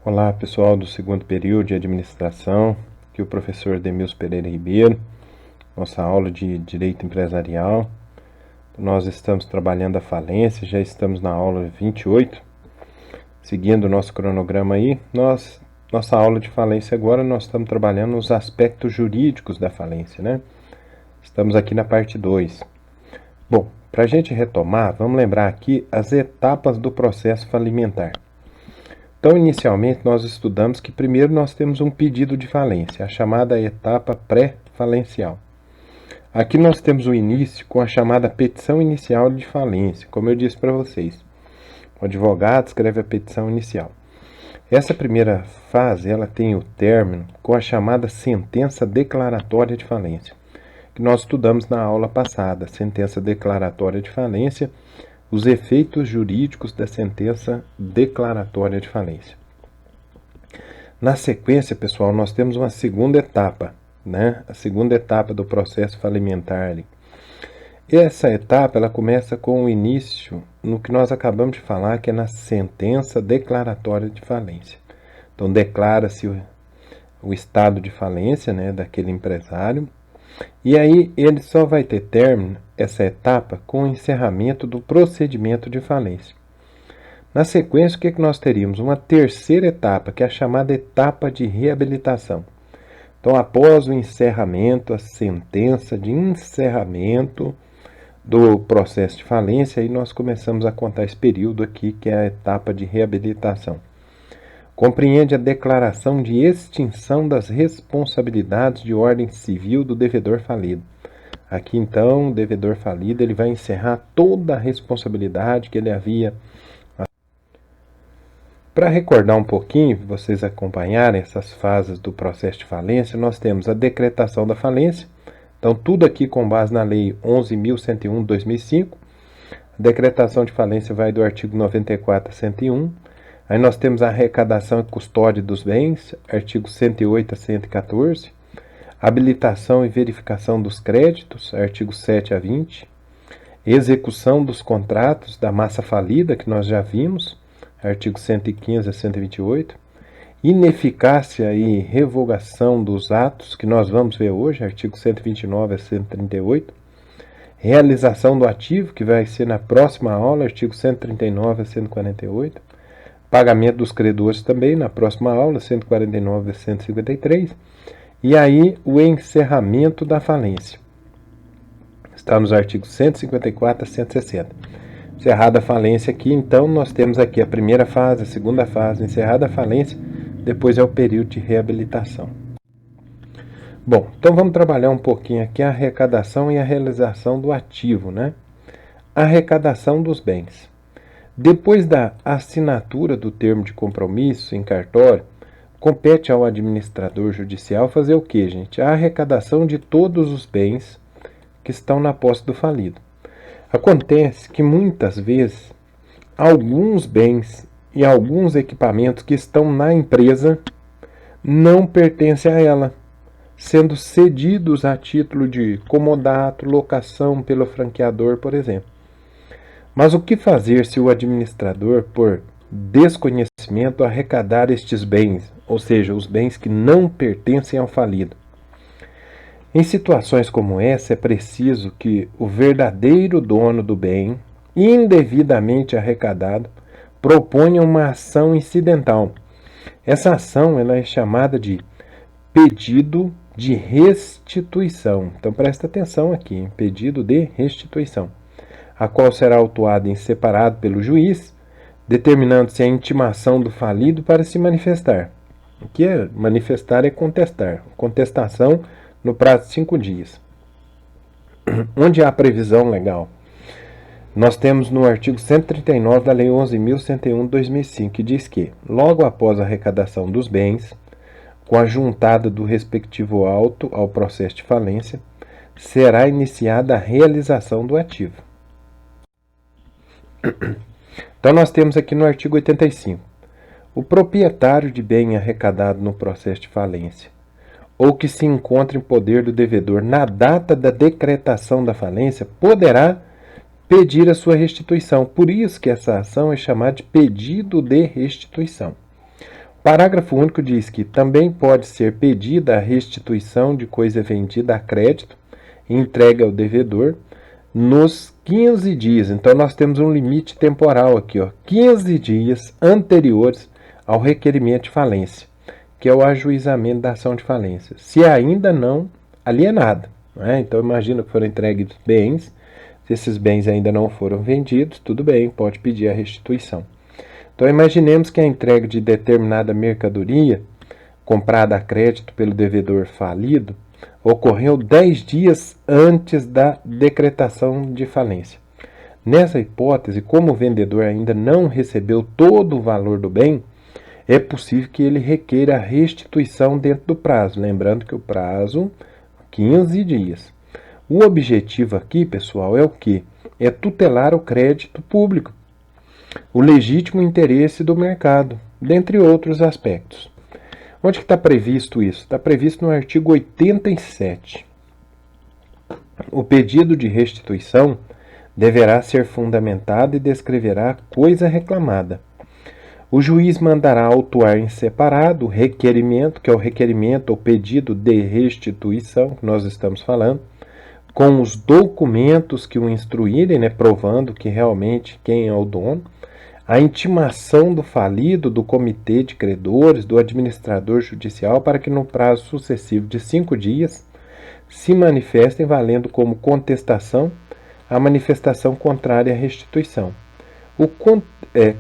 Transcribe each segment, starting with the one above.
Olá pessoal do segundo período de administração, aqui o professor Demilson Pereira Ribeiro, nossa aula de Direito Empresarial. Nós estamos trabalhando a falência, já estamos na aula 28, seguindo o nosso cronograma aí. Nossa aula de falência agora, nós estamos trabalhando os aspectos jurídicos da falência, né? Estamos aqui na parte 2. Bom, para a gente retomar, vamos lembrar aqui as etapas do processo falimentar. Então, inicialmente, nós estudamos que primeiro nós temos um pedido de falência, a chamada etapa pré-falencial. Aqui nós temos o início com a chamada petição inicial de falência, como eu disse para vocês. O advogado escreve a petição inicial. Essa primeira fase, ela tem o término com a chamada sentença declaratória de falência, que nós estudamos na aula passada, sentença declaratória de falência, os efeitos jurídicos da sentença declaratória de falência. Na sequência, pessoal, nós temos uma segunda etapa, né? A segunda etapa do processo falimentar. Essa etapa, ela começa com o início no que nós acabamos de falar, que é na sentença declaratória de falência. Então, declara-se o estado de falência, né, daquele empresário. E aí ele só vai ter término, essa etapa, com o encerramento do procedimento de falência. Na sequência, o que nós teríamos? Uma terceira etapa, que é a chamada etapa de reabilitação. Então, após o encerramento, a sentença de encerramento do processo de falência, aí nós começamos a contar esse período aqui, que é a etapa de reabilitação. Compreende a declaração de extinção das responsabilidades de ordem civil do devedor falido. Aqui, então, o devedor falido ele vai encerrar toda a responsabilidade que ele havia. Para recordar um pouquinho, vocês acompanharem essas fases do processo de falência, nós temos a decretação da falência. Então, tudo aqui com base na Lei 11.101 de 2005. A decretação de falência vai do artigo 94 a 101. Aí nós temos a arrecadação e custódia dos bens, artigo 108 a 114. Habilitação e verificação dos créditos, artigo 7 a 20. Execução dos contratos da massa falida, que nós já vimos, artigo 115 a 128. Ineficácia e revogação dos atos, que nós vamos ver hoje, artigo 129 a 138. Realização do ativo, que vai ser na próxima aula, artigo 139 a 148. Pagamento dos credores também, na próxima aula, 149 a 153. E aí, o encerramento da falência. Está nos artigos 154 a 160. Encerrada a falência aqui, então, nós temos aqui a primeira fase, a segunda fase, encerrada a falência, depois é o período de reabilitação. Bom, então vamos trabalhar um pouquinho aqui a arrecadação e a realização do ativo, né? Arrecadação dos bens. Depois da assinatura do termo de compromisso em cartório, compete ao administrador judicial fazer o quê, gente? A arrecadação de todos os bens que estão na posse do falido. Acontece que muitas vezes alguns bens e alguns equipamentos que estão na empresa não pertencem a ela, sendo cedidos a título de comodato, locação pelo franqueador, por exemplo. Mas o que fazer se o administrador, por desconhecimento, arrecadar estes bens, ou seja, os bens que não pertencem ao falido? Em situações como essa, é preciso que o verdadeiro dono do bem, indevidamente arrecadado, proponha uma ação incidental. Essa ação ela é chamada de pedido de restituição. Então presta atenção aqui, hein? Pedido de restituição, a qual será autuada em separado pelo juiz, determinando-se a intimação do falido para se manifestar. O que é manifestar é contestar. Contestação no prazo de 5 dias. Onde há previsão legal? Nós temos no artigo 139 da Lei 11.101 de 2005, que diz que, logo após a arrecadação dos bens, com a juntada do respectivo auto ao processo de falência, será iniciada a realização do ativo. Então, nós temos aqui no artigo 85, o proprietário de bem arrecadado no processo de falência, ou que se encontre em poder do devedor na data da decretação da falência, poderá pedir a sua restituição. Por isso que essa ação é chamada de pedido de restituição. Parágrafo único diz que também pode ser pedida a restituição de coisa vendida a crédito e entregue ao devedor nos 15 dias. Então nós temos um limite temporal aqui, 15 dias anteriores ao requerimento de falência, que é o ajuizamento da ação de falência, se ainda não alienada. Né? Então imagina que foram entregues bens, se esses bens ainda não foram vendidos, tudo bem, pode pedir a restituição. Então imaginemos que a entrega de determinada mercadoria comprada a crédito pelo devedor falido ocorreu 10 dias antes da decretação de falência. Nessa hipótese, como o vendedor ainda não recebeu todo o valor do bem, é possível que ele requeira a restituição dentro do prazo. Lembrando que o prazo, 15 dias. O objetivo aqui, pessoal, é o quê? É tutelar o crédito público, o legítimo interesse do mercado, dentre outros aspectos. Onde está previsto isso? Está previsto no artigo 87. O pedido de restituição deverá ser fundamentado e descreverá a coisa reclamada. O juiz mandará autuar em separado o requerimento, que é o requerimento ou pedido de restituição, que nós estamos falando, com os documentos que o instruírem, né, provando que realmente quem é o dono, a intimação do falido, do comitê de credores, do administrador judicial, para que no prazo sucessivo de 5 dias se manifestem valendo como contestação a manifestação contrária à restituição. O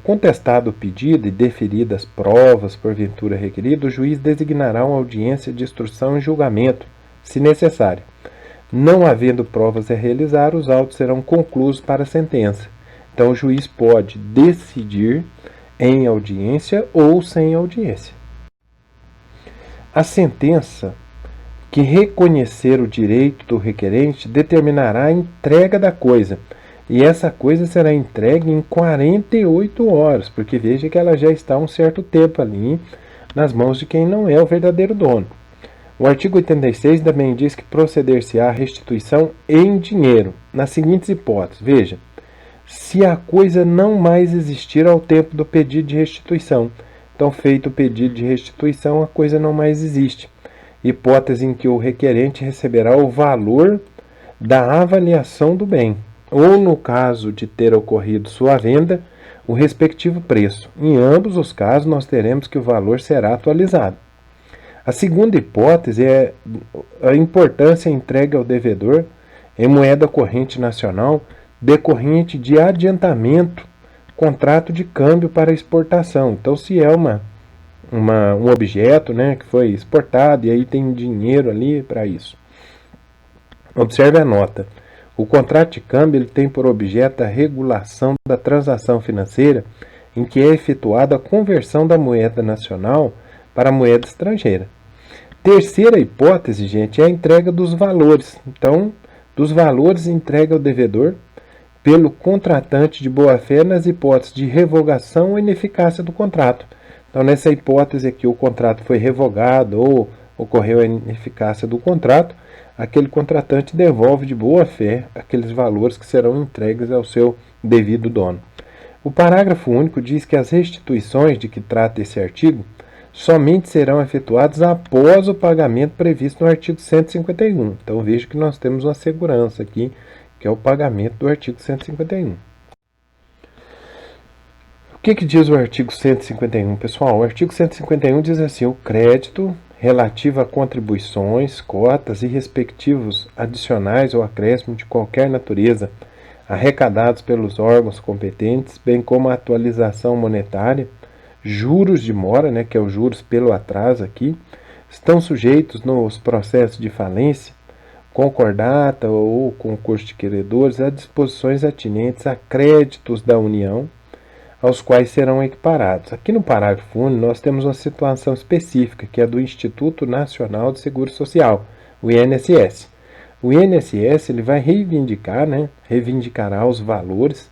contestado o pedido e deferidas provas porventura requeridas, o juiz designará uma audiência de instrução e julgamento, se necessário. Não havendo provas a realizar, os autos serão conclusos para a sentença. Então, o juiz pode decidir em audiência ou sem audiência. A sentença que reconhecer o direito do requerente determinará a entrega da coisa. E essa coisa será entregue em 48 horas, porque veja que ela já está um certo tempo ali nas mãos de quem não é o verdadeiro dono. O artigo 86 também diz que proceder-se-á à restituição em dinheiro, nas seguintes hipóteses. Veja, se a coisa não mais existir ao tempo do pedido de restituição. Então, feito o pedido de restituição, a coisa não mais existe. Hipótese em que o requerente receberá o valor da avaliação do bem, ou, no caso de ter ocorrido sua venda, o respectivo preço. Em ambos os casos, nós teremos que o valor será atualizado. A segunda hipótese é a importância entregue ao devedor em moeda corrente nacional decorrente de adiantamento, contrato de câmbio para exportação. Então, se é um objeto, né, que foi exportado e aí tem dinheiro ali para isso. Observe a nota. O contrato de câmbio ele tem por objeto a regulação da transação financeira em que é efetuada a conversão da moeda nacional para a moeda estrangeira. Terceira hipótese, gente, é a entrega dos valores. Então, dos valores entregue ao devedor pelo contratante de boa-fé nas hipóteses de revogação ou ineficácia do contrato. Então, nessa hipótese aqui, o contrato foi revogado ou ocorreu a ineficácia do contrato, aquele contratante devolve de boa-fé aqueles valores que serão entregues ao seu devido dono. O parágrafo único diz que as restituições de que trata esse artigo somente serão efetuadas após o pagamento previsto no artigo 151. Então, veja que nós temos uma segurança aqui, que é o pagamento do artigo 151. O que diz o artigo 151, pessoal? O artigo 151 diz assim: o crédito relativo a contribuições, cotas e respectivos adicionais ou acréscimo de qualquer natureza arrecadados pelos órgãos competentes, bem como a atualização monetária, juros de mora, né, que é os juros pelo atraso aqui, estão sujeitos nos processos de falência, concordata ou concurso de credores a disposições atinentes a créditos da União, aos quais serão equiparados. Aqui no parágrafo único nós temos uma situação específica, que é do Instituto Nacional de Seguro Social, o INSS. O INSS ele vai reivindicar, reivindicará os valores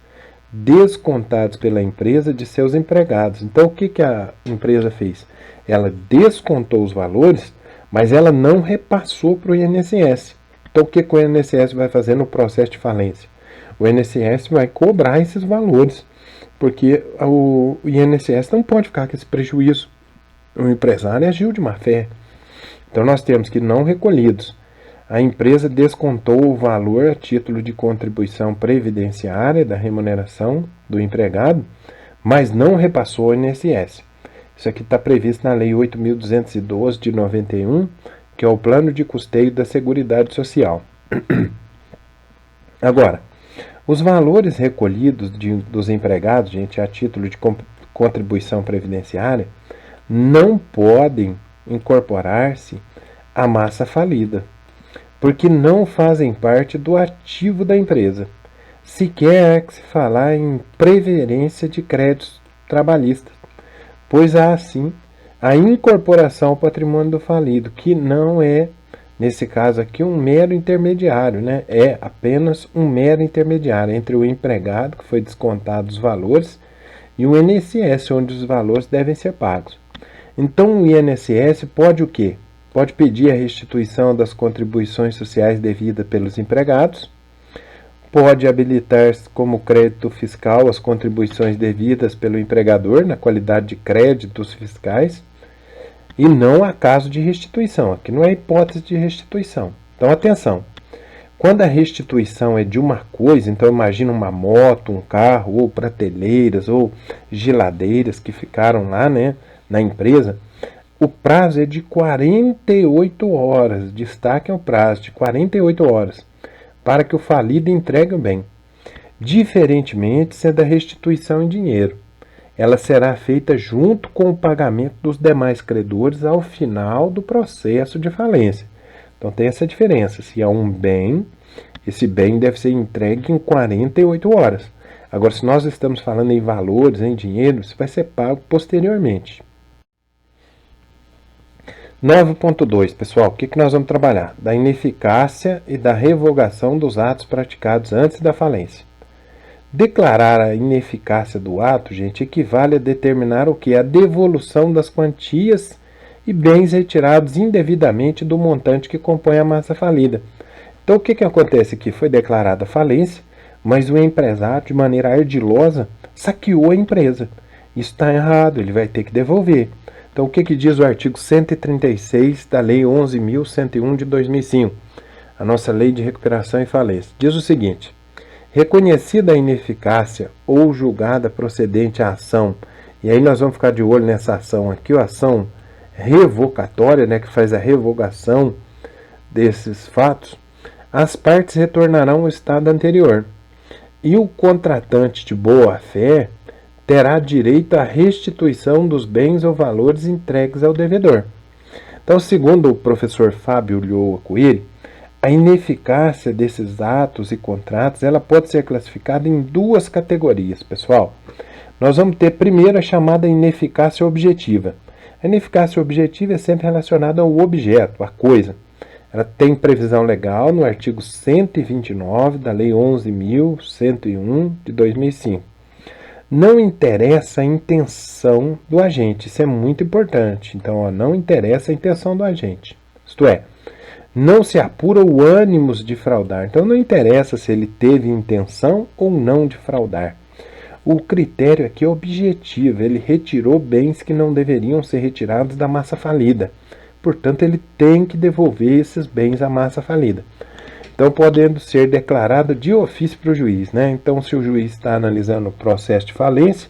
descontados pela empresa de seus empregados. Então, o que a empresa fez? Ela descontou os valores, mas ela não repassou para o INSS. Então, o que o INSS vai fazer no processo de falência? O INSS vai cobrar esses valores, porque o INSS não pode ficar com esse prejuízo. O empresário agiu de má fé. Então nós temos que não recolhidos. A empresa descontou o valor a título de contribuição previdenciária da remuneração do empregado, mas não repassou o INSS. Isso aqui está previsto na Lei 8.212 de 91, que é o Plano de Custeio da Seguridade Social. Agora, os valores recolhidos dos empregados, gente, a título de contribuição previdenciária, não podem incorporar-se à massa falida, porque não fazem parte do ativo da empresa. Sequer há que se falar em preferência de créditos trabalhistas, pois há, assim, a incorporação ao patrimônio do falido, que não é, nesse caso aqui, um mero intermediário, né? É apenas um mero intermediário entre o empregado, que foi descontado os valores, e o INSS, onde os valores devem ser pagos. Então o INSS pode o quê? Pode pedir a restituição das contribuições sociais devidas pelos empregados, pode habilitar como crédito fiscal as contribuições devidas pelo empregador na qualidade de créditos fiscais, e não há caso de restituição. Aqui não é hipótese de restituição. Então atenção, quando a restituição é de uma coisa, então imagina uma moto, um carro, ou prateleiras, ou geladeiras que ficaram lá, né, na empresa, o prazo é de 48 horas. Destaque é o prazo de 48 horas para que o falido entregue o bem. Diferentemente se é da restituição em dinheiro. Ela será feita junto com o pagamento dos demais credores ao final do processo de falência. Então tem essa diferença. Se há um bem, esse bem deve ser entregue em 48 horas. Agora, se nós estamos falando em valores, em dinheiro, isso vai ser pago posteriormente. 9.2, pessoal, o que nós vamos trabalhar? Da ineficácia e da revogação dos atos praticados antes da falência. Declarar a ineficácia do ato, gente, equivale a determinar o que? A devolução das quantias e bens retirados indevidamente do montante que compõe a massa falida. Então, o que acontece aqui? Foi declarada a falência, mas o empresário, de maneira ardilosa, saqueou a empresa. Isso está errado, ele vai ter que devolver. Então, o que diz o artigo 136 da Lei 11.101 de 2005, a nossa Lei de Recuperação e Falência? Diz o seguinte: reconhecida a ineficácia ou julgada procedente a ação, e aí nós vamos ficar de olho nessa ação aqui, a ação revocatória, né, que faz a revogação desses fatos, as partes retornarão ao estado anterior. E o contratante de boa-fé terá direito à restituição dos bens ou valores entregues ao devedor. Então, segundo o professor Fábio Ulloa Coelho, a ineficácia desses atos e contratos ela pode ser classificada em duas categorias, pessoal. Nós vamos ter primeiro a chamada ineficácia objetiva. A ineficácia objetiva é sempre relacionada ao objeto, à coisa. Ela tem previsão legal no artigo 129 da Lei 11.101 de 2005. Não interessa a intenção do agente, isso é muito importante. Então, não interessa a intenção do agente. Isto é, não se apura o ânimos de fraudar. Então, não interessa se ele teve intenção ou não de fraudar. O critério aqui é objetivo. Ele retirou bens que não deveriam ser retirados da massa falida. Portanto, ele tem que devolver esses bens à massa falida. Então, podendo ser declarado de ofício para o juiz, né? Então, se o juiz está analisando o processo de falência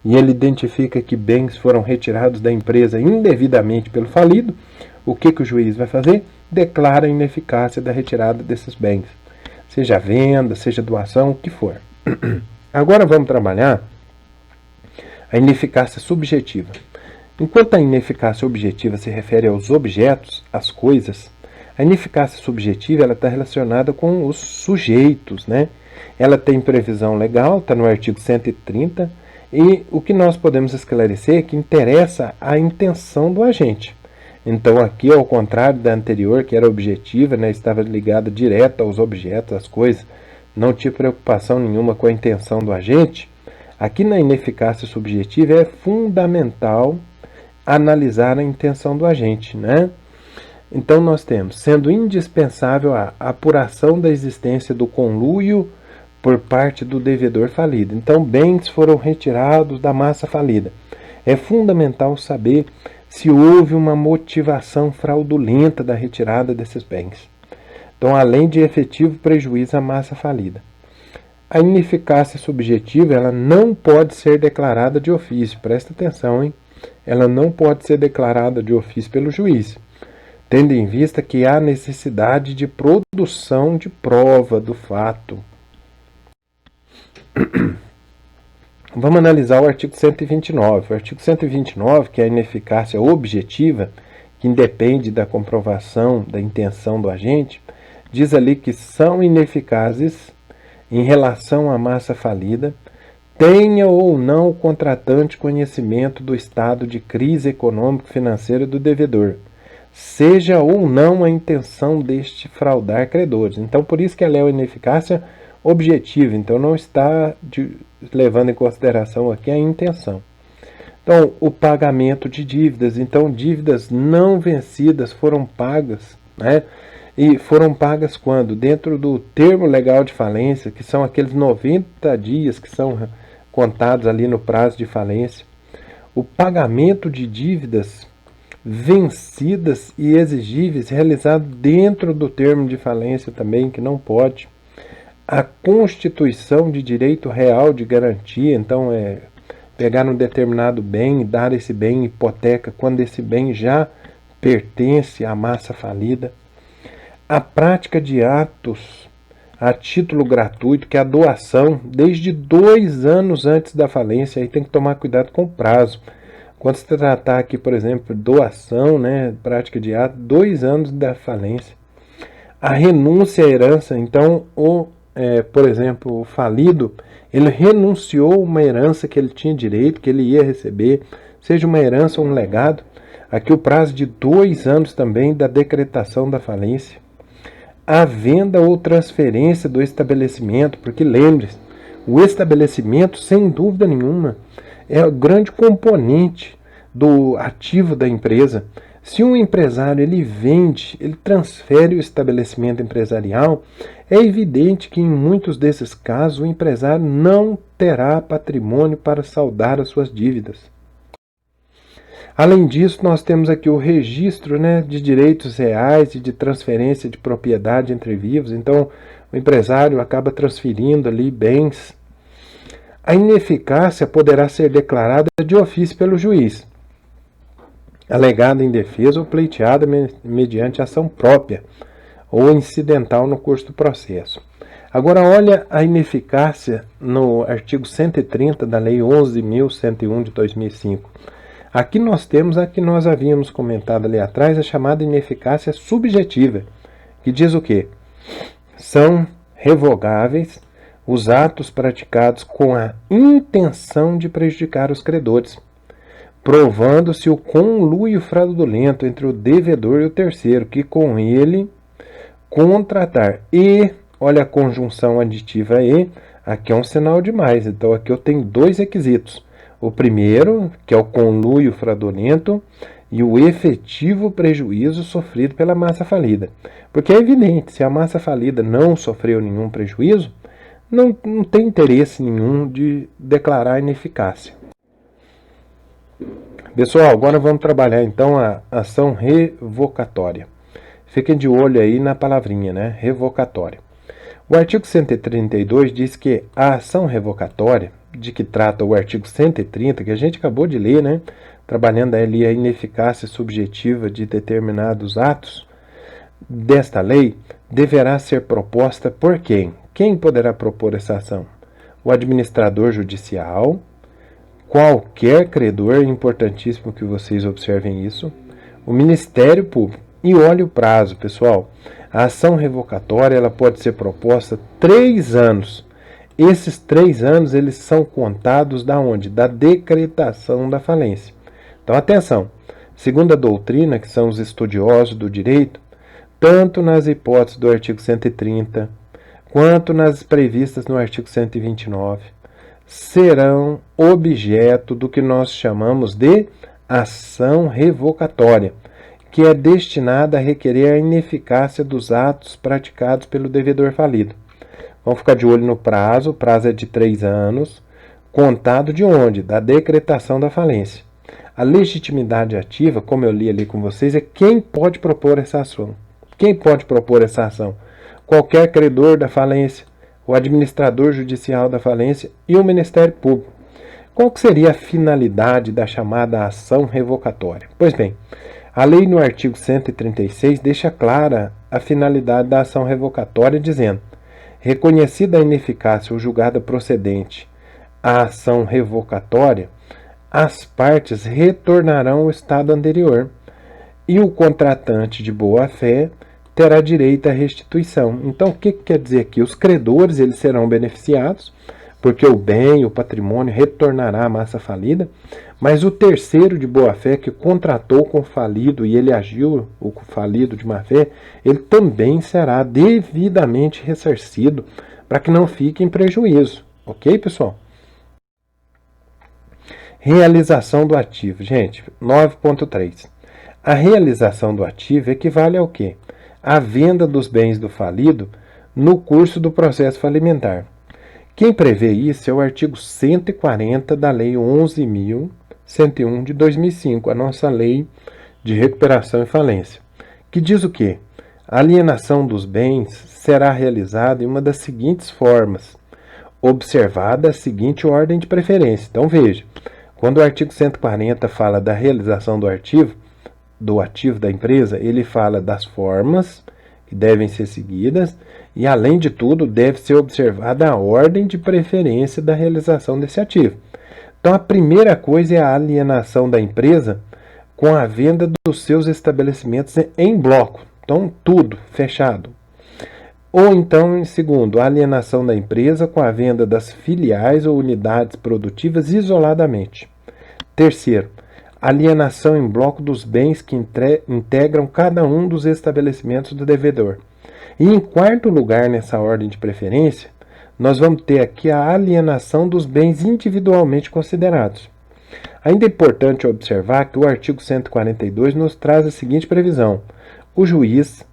e ele identifica que bens foram retirados da empresa indevidamente pelo falido, o que o juiz vai fazer? Declara a ineficácia da retirada desses bens. Seja venda, seja doação, o que for. Agora vamos trabalhar a ineficácia subjetiva. Enquanto a ineficácia objetiva se refere aos objetos, às coisas, a ineficácia subjetiva está relacionada com os sujeitos, né? Ela tem previsão legal, está no artigo 130, e o que nós podemos esclarecer é que interessa a intenção do agente. Então aqui, ao contrário da anterior, que era objetiva, né, estava ligada direto aos objetos, às coisas, não tinha preocupação nenhuma com a intenção do agente, aqui na ineficácia subjetiva é fundamental analisar a intenção do agente, né? Então nós temos, sendo indispensável a apuração da existência do conluio por parte do devedor falido. Então, bens foram retirados da massa falida. É fundamental saber se houve uma motivação fraudulenta da retirada desses bens. Então, além de efetivo prejuízo à massa falida. A ineficácia subjetiva, ela não pode ser declarada de ofício. Presta atenção, hein? Ela não pode ser declarada de ofício pelo juiz, tendo em vista que há necessidade de produção de prova do fato. Vamos analisar o artigo 129. O artigo 129, que é a ineficácia objetiva, que independe da comprovação da intenção do agente, diz ali que são ineficazes em relação à massa falida, tenha ou não o contratante conhecimento do estado de crise econômico-financeira do devedor, seja ou não a intenção deste fraudar credores. Então, por isso que ela é uma ineficácia objetiva, então não está levando em consideração aqui a intenção. Então, o pagamento de dívidas. Então, dívidas não vencidas foram pagas, né? E foram pagas quando? Dentro do termo legal de falência, que são aqueles 90 dias que são contados ali no prazo de falência. O pagamento de dívidas vencidas e exigíveis realizado dentro do termo de falência também, que não pode. A constituição de direito real de garantia, então pegar um determinado bem e dar esse bem em hipoteca quando esse bem já pertence à massa falida. A prática de atos a título gratuito, que é a doação, desde 2 anos antes da falência, aí tem que tomar cuidado com o prazo. Quando se tratar aqui, por exemplo, doação, né, prática de ato, 2 anos da falência. A renúncia à herança, então, por exemplo, o falido, ele renunciou uma herança que ele tinha direito, que ele ia receber, seja uma herança ou um legado. Aqui o prazo de 2 anos também da decretação da falência. A venda ou transferência do estabelecimento, porque lembre-se, o estabelecimento, sem dúvida nenhuma, é o grande componente do ativo da empresa. Se um empresário ele vende, ele transfere o estabelecimento empresarial, é evidente que em muitos desses casos o empresário não terá patrimônio para saldar as suas dívidas. Além disso, nós temos aqui o registro, né, de direitos reais e de transferência de propriedade entre vivos. Então, o empresário acaba transferindo ali bens. A ineficácia poderá ser declarada de ofício pelo juiz, alegada em defesa ou pleiteada mediante ação própria ou incidental no curso do processo. Agora, olha a ineficácia no artigo 130 da Lei 11.101 de 2005. Aqui nós temos a que nós havíamos comentado ali atrás, a chamada ineficácia subjetiva, que diz o quê? São revogáveis os atos praticados com a intenção de prejudicar os credores, provando-se o conluio fraudulento entre o devedor e o terceiro, que com ele contratar. E, olha a conjunção aditiva e, aqui é um sinal de mais, então aqui eu tenho 2 requisitos. O primeiro, que é o conluio fraudulento, e o efetivo prejuízo sofrido pela massa falida. Porque é evidente, se a massa falida não sofreu nenhum prejuízo, não tem interesse nenhum de declarar ineficácia. Pessoal, agora vamos trabalhar então a ação revocatória. Fiquem de olho aí na palavrinha, né? Revocatória. O artigo 132 diz que a ação revocatória, de que trata o artigo 130, que a gente acabou de ler, né? Trabalhando ali a ineficácia subjetiva de determinados atos desta lei, deverá ser proposta por quem? Quem poderá propor essa ação? O administrador judicial, qualquer credor, é importantíssimo que vocês observem isso, o Ministério Público. E olhe o prazo, pessoal. A ação revocatória ela pode ser proposta 3 anos. Esses 3 anos eles são contados da onde? Da decretação da falência. Então, atenção. Segundo a doutrina, que são os estudiosos do direito, tanto nas hipóteses do artigo 130, quanto nas previstas no artigo 129, serão objeto do que nós chamamos de ação revocatória, que é destinada a requerer a ineficácia dos atos praticados pelo devedor falido. Vamos ficar de olho no prazo. O prazo é de 3 anos, contado de onde? Da decretação da falência. A legitimidade ativa, como eu li ali com vocês, é quem pode propor essa ação. Quem pode propor essa ação? Qualquer credor da falência, o administrador judicial da falência e o Ministério Público. Qual que seria a finalidade da chamada ação revocatória? Pois bem, a lei no artigo 136 deixa clara a finalidade da ação revocatória, dizendo: reconhecida a ineficácia ou julgada procedente a ação revocatória, as partes retornarão ao estado anterior e o contratante de boa-fé terá direito à restituição. Então, o que quer dizer aqui? Os credores eles serão beneficiados, porque o bem, o patrimônio retornará à massa falida, mas o terceiro de boa-fé que contratou com o falido e ele agiu, o falido de má-fé, ele também será devidamente ressarcido para que não fique em prejuízo. Ok, pessoal? Realização do ativo. Gente, 9.3. A realização do ativo equivale ao quê? A venda dos bens do falido no curso do processo falimentar. Quem prevê isso é o artigo 140 da Lei 11.101 de 2005, a nossa lei de recuperação e falência, que diz o quê? A alienação dos bens será realizada em uma das seguintes formas, observada a seguinte ordem de preferência. Então veja, quando o artigo 140 fala da realização do ativo da empresa, ele fala das formas que devem ser seguidas e, além de tudo, deve ser observada a ordem de preferência da realização desse ativo. Então, a primeira coisa é a alienação da empresa com a venda dos seus estabelecimentos em bloco. Então, tudo fechado. Ou então, em segundo, a alienação da empresa com a venda das filiais ou unidades produtivas isoladamente. Terceiro, alienação em bloco dos bens que integram cada um dos estabelecimentos do devedor. E em quarto lugar, nessa ordem de preferência, nós vamos ter aqui a alienação dos bens individualmente considerados. Ainda é importante observar que o artigo 142 nos traz a seguinte previsão: o juiz,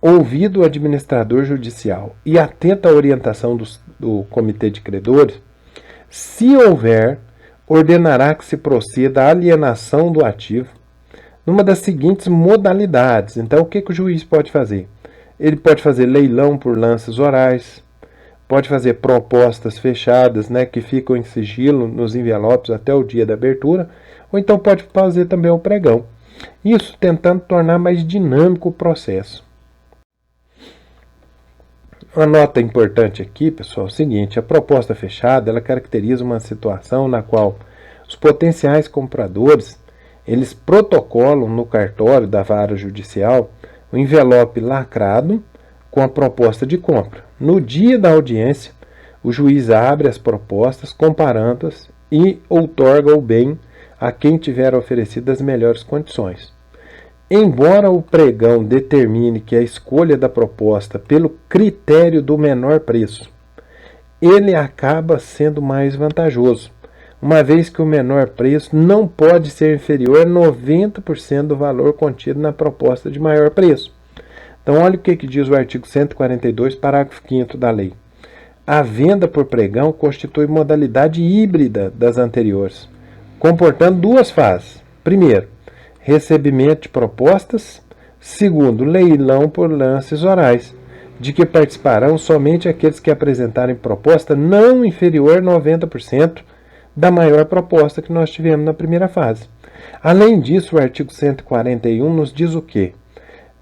ouvido o administrador judicial e atento à orientação do Comitê de Credores, se houver, ordenará que se proceda à alienação do ativo numa das seguintes modalidades. Então, o que o juiz pode fazer? Ele pode fazer leilão por lances orais, pode fazer propostas fechadas, que ficam em sigilo nos envelopes até o dia da abertura, ou então pode fazer também o pregão. Isso tentando tornar mais dinâmico o processo. Uma nota importante aqui, pessoal, é o seguinte: a proposta fechada, ela caracteriza uma situação na qual os potenciais compradores, eles protocolam no cartório da vara judicial o envelope lacrado com a proposta de compra. No dia da audiência, o juiz abre as propostas, comparando-as e outorga o bem a quem tiver oferecido as melhores condições. Embora o pregão determine que a escolha da proposta pelo critério do menor preço, ele acaba sendo mais vantajoso, uma vez que o menor preço não pode ser inferior a 90% do valor contido na proposta de maior preço. Então, olha o que diz o artigo 142, parágrafo 5º da lei. A venda por pregão constitui modalidade híbrida das anteriores, comportando duas fases. Primeiro, recebimento de propostas. Segundo, leilão por lances orais, de que participarão somente aqueles que apresentarem proposta não inferior a 90% da maior proposta que nós tivemos na primeira fase. Além disso, o artigo 141 nos diz o quê?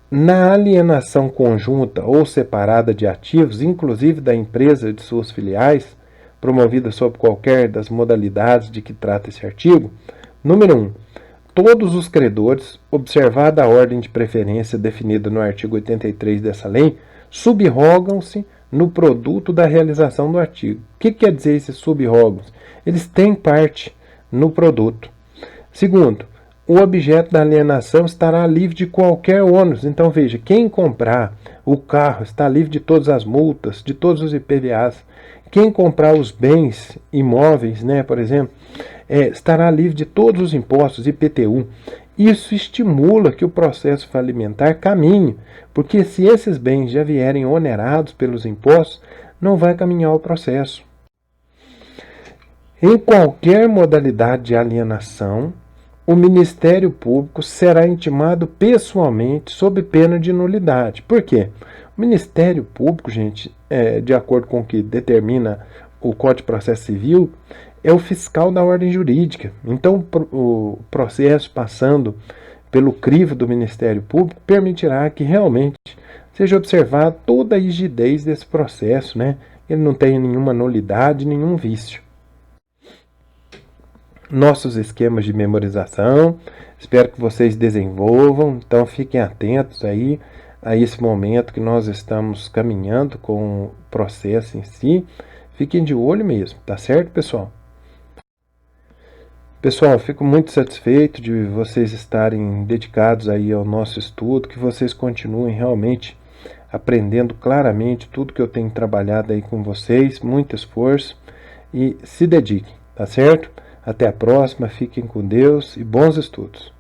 Na alienação conjunta ou separada de ativos, inclusive da empresa e de suas filiais, promovida sob qualquer das modalidades de que trata esse artigo, número 1. Todos os credores, observada a ordem de preferência definida no artigo 83 dessa lei, subrogam-se no produto da realização do artigo. O que quer dizer esses subrogos? Eles têm parte no produto. Segundo, o objeto da alienação estará livre de qualquer ônus. Então, veja, quem comprar o carro está livre de todas as multas, de todos os IPVAs. Quem comprar os bens imóveis, por exemplo, estará livre de todos os impostos, IPTU. Isso estimula que o processo falimentar caminhe, porque se esses bens já vierem onerados pelos impostos, não vai caminhar o processo. Em qualquer modalidade de alienação, o Ministério Público será intimado pessoalmente sob pena de nulidade. Por quê? O Ministério Público, gente, de acordo com o que determina o Código de Processo Civil, é o fiscal da ordem jurídica. Então, o processo passando pelo crivo do Ministério Público permitirá que realmente seja observada toda a rigidez desse processo, né? Ele não tenha nenhuma nulidade, nenhum vício. Nossos esquemas de memorização, espero que vocês desenvolvam, então fiquem atentos aí a esse momento que nós estamos caminhando com o processo em si. Fiquem de olho mesmo, tá certo, pessoal? Pessoal, fico muito satisfeito de vocês estarem dedicados aí ao nosso estudo, que vocês continuem realmente aprendendo claramente tudo que eu tenho trabalhado aí com vocês, muito esforço, e se dediquem, tá certo? Até a próxima, fiquem com Deus e bons estudos.